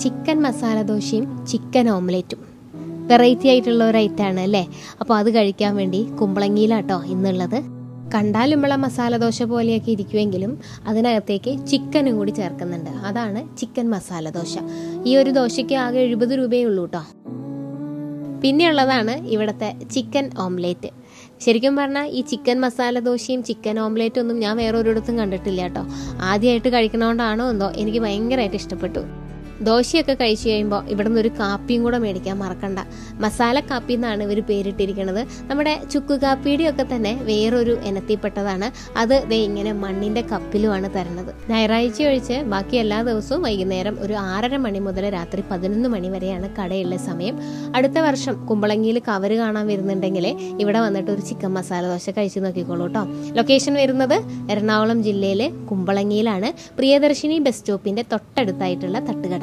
Chicken masala ദോശയും chicken ഓംലേറ്റും variety ആയിട്ടുള്ള ഒരു ഐറ്റമാണ് അല്ലേ. അപ്പോൾ അത് കഴിക്കാൻ വേണ്ടി കുമ്പളങ്ങിയിലാട്ടോ ഇന്നുള്ളത്. കണ്ടാലുമുള്ള മസാല ദോശ പോലെയൊക്കെ ഇരിക്കുമെങ്കിലും അതിനകത്തേക്ക് ചിക്കനും കൂടി ചേർക്കുന്നുണ്ട്. അതാണ് ചിക്കൻ മസാല ദോശ. ഈ ഒരു ദോശയ്ക്ക് ആകെ 70 രൂപയേ ഉള്ളൂ കേട്ടോ. പിന്നെയുള്ളതാണ് ഇവിടുത്തെ ചിക്കൻ ഓംലേറ്റ്. ശരിക്കും പറഞ്ഞാൽ ഈ ചിക്കൻ മസാല ദോശയും ചിക്കൻ ഓംലേറ്റും ഒന്നും ഞാൻ വേറൊരിടത്തും കണ്ടിട്ടില്ല കേട്ടോ. ആദ്യമായിട്ട് കഴിക്കണോണ്ടാണോ എന്തോ എനിക്ക് ഭയങ്കരമായിട്ട് ഇഷ്ടപ്പെട്ടു. ദോശയൊക്കെ കഴിച്ചു കഴിയുമ്പോൾ ഇവിടെ നിന്നൊരു കാപ്പിയും കൂടെ മേടിക്കാൻ മറക്കണ്ട. മസാല കാപ്പി എന്നാണ് ഇവർ പേരിട്ടിരിക്കുന്നത്. നമ്മുടെ ചുക്ക് കാപ്പിയുടെയൊക്കെ തന്നെ വേറൊരു ഇനത്തിൽപ്പെട്ടതാണ്. അത് ദേ ഇങ്ങനെ മണ്ണിൻ്റെ കപ്പിലുമാണ് തരുന്നത്. ഞായറാഴ്ച ഒഴിച്ച് ബാക്കി എല്ലാ ദിവസവും വൈകുന്നേരം ഒരു 6:30 മണി മുതൽ രാത്രി 11 മണി വരെയാണ് കടയുള്ള സമയം. അടുത്ത വർഷം കുമ്പളങ്ങിയിൽ കവര് കാണാൻ വരുന്നുണ്ടെങ്കിൽ ഇവിടെ വന്നിട്ട് ഒരു ചിക്കൻ മസാല ദോശ കഴിച്ചു നോക്കിക്കോളൂ കേട്ടോ. ലൊക്കേഷൻ വരുന്നത് എറണാകുളം ജില്ലയിലെ കുമ്പളങ്ങിയിലാണ്. പ്രിയദർശിനി ബസ് സ്റ്റോപ്പിൻ്റെ തൊട്ടടുത്തായിട്ടുള്ള തട്ടുകട.